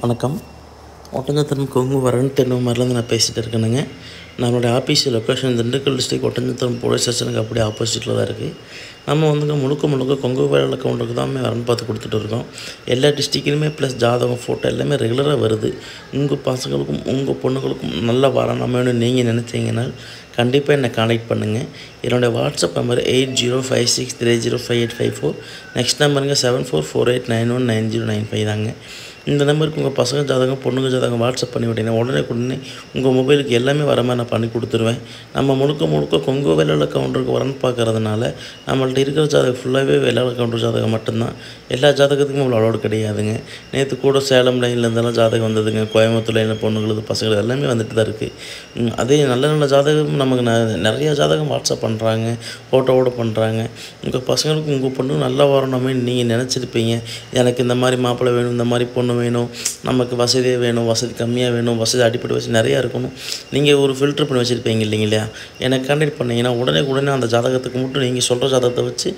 வணக்கம். ஒட்டஞ்சத்திரம் கொங்கு வரன் தென்மரிலேருந்து நான் பேசிகிட்டு இருக்கேனுங்க. நம்மளுடைய office location Dindigul district Oddanchatram police ஸ்டேஷனுக்கு அப்படியே ஆப்போசிட்டில் தான் இருக்குது. நம்ம முழுக்க கொங்கு வேலை கவுண்டருக்கு தான் வரன் பார்த்து கொடுத்துட்டு இருக்கோம். எல்லா டிஸ்ட்ரிக்ட்லையுமே ப்ளஸ் ஜாதகம் ஃபோட்டோ எல்லாமே ரெகுலராக வருது. உங்கள் பசங்களுக்கும் உங்கள் பொண்ணுங்களுக்கும் நல்ல வரன் அமையணும்னு நீங்கள் நினச்சிங்கன்னா கண்டிப்பாக என்னை கான்டாக்ட் பண்ணுங்கள். என்னுடைய வாட்ஸ்அப் நம்பர் 8056305854. நெக்ஸ்ட் நம்பருங்க 7448919095 தாங்க. இந்த நம்பருக்கு உங்கள் பசங்க ஜாதகம் பொண்ணுங்க ஜாதகம் வாட்ஸ்அப் பண்ணி விட்டீங்கன்னா உடனே உங்கள் மொபைலுக்கு எல்லாமே வர மாதிரி நான் பண்ணி கொடுத்துருவேன். நம்ம முழுக்க கொங்கு வேலை கவுண்டருக்கு வரன் பார்க்கறதுனால நம்மள்ட்ட இருக்கிற ஜாதகம் ஃபுல்லாகவே வேலை கவுண்டர் ஜாதகம் மட்டும்தான். எல்லா ஜாதகத்துக்கும் அவ்வளோ அலோடு கிடையாதுங்க. நேற்று கூட சேலம் லைனில் இருந்தெல்லாம் ஜாதகம் வந்ததுங்க. கோயம்புத்தூர் லைனில் பொண்ணுங்களுக்கு பசங்களுக்கு எல்லாமே வந்துட்டு தான் இருக்குது. அதே நல்ல ஜாதகம் நமக்கு நிறையா ஜாதகம் வாட்ஸ்அப் பண்ணுறாங்க, ஃபோட்டோவோடு பண்ணுறாங்க. உங்கள் பசங்களுக்கு உங்கள் பொண்ணு நல்லா வரணுமே நீங்கள் நினச்சிருப்பீங்க. எனக்கு இந்த மாதிரி மாப்பிள்ளை வேணும், இந்த மாதிரி பொண்ணு வேணும், நமக்கு வசதியாக வேணும், வசதி கம்மியாக வேணும், வசதி அடிப்படை வசதி நிறையா இருக்கணும். நீங்கள் ஒரு ஃபில்ட்ரு பண்ணி வச்சுருப்பீங்க இல்லைங்களா? எனக்கு கான்டாக்ட் பண்ணிங்கன்னா உடனே அந்த ஜாதகத்துக்கு மட்டும் நீங்கள் சொல்கிற ஜாதகத்தை வச்சு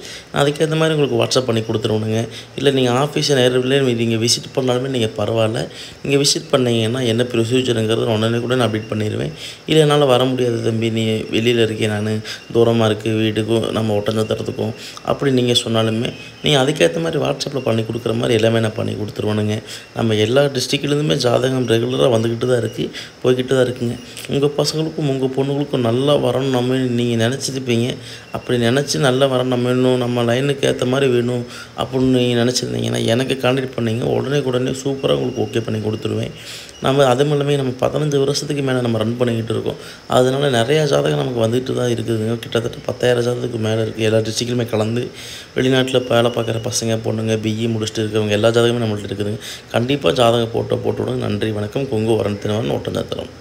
அதுக்கேற்ற மாதிரி உங்களுக்கு வாட்ஸ்அப் பண்ணி கொடுத்துருவோனுங்க. இல்லை நீங்கள் ஆஃபீஸை நேரில் நீங்கள் விசிட் பண்ணாலுமே நீங்கள் பரவாயில்ல. நீங்கள் விசிட் பண்ணிங்கன்னா என்ன ப்ரொசீஜருங்கிறது உடனே அப்டேட் பண்ணிடுவேன். இல்லை என்னால் வர முடியாது தம்பி, நீ வெளியில் இருக்கேன், நான் தூரமாக இருக்குது வீட்டுக்கும் நம்ம ஒட்டஞ்சத்திரத்துக்கும் அப்படி நீங்கள் சொன்னாலுமே நீங்கள் அதுக்கேற்ற மாதிரி வாட்ஸ்அப்பில் பண்ணி கொடுக்குற மாதிரி எல்லாமே நான் பண்ணி கொடுத்துருவேனுங்க. நம்ம எல்லா டிஸ்ட்ரிக்ட்லேருந்துமே ஜாதகம் ரெகுலராக வந்துக்கிட்டு தான் இருக்குது, போய்கிட்டு தான் இருக்குங்க. உங்கள் பசங்களுக்கும் உங்கள் பொண்ணுங்களுக்கும் நல்லா வரணும் நம்ம நீங்கள் நினச்சிருப்பீங்க. அப்படி நினச்சி நல்லா வரணும் வேணும், நம்ம லைனுக்கு ஏற்ற மாதிரி வேணும் அப்படின்னு நீங்கள் நினச்சிருந்தீங்கன்னா எனக்கு கான்டாக்ட் பண்ணிங்க. உடனே சூப்பராக உங்களுக்கு ஓகே பண்ணி கொடுத்துருவேன். நம்ம அதுவும் இல்லாமல் நம்ம 15 வருஷத்துக்கு மேலே நம்ம ரன் பண்ணிக்கிட்டு இருக்கோம். அதனால் நிறையா ஜாதகம் நமக்கு வந்துட்டு தான் இருக்குதுங்க. கிட்டத்தட்ட 10,000 ஜாதகத்துக்கு மேலே இருக்குது. எல்லா டிஸ்ட்ரிக்ட்லையுமே கலந்து வெளிநாட்டில் வேலை பார்க்குற பசங்க பொண்ணுங்க பிஇ முடிச்சுட்டு இருக்கிறவங்க எல்லா ஜாதகமே நம்மள்ட்ட இருக்குதுங்க. கண்டிப்பாக ஜாதகம் போட்டு விடுங்க. நன்றி, வணக்கம். கொங்கு வரன் ஒட்டஞ்சத்திரம்.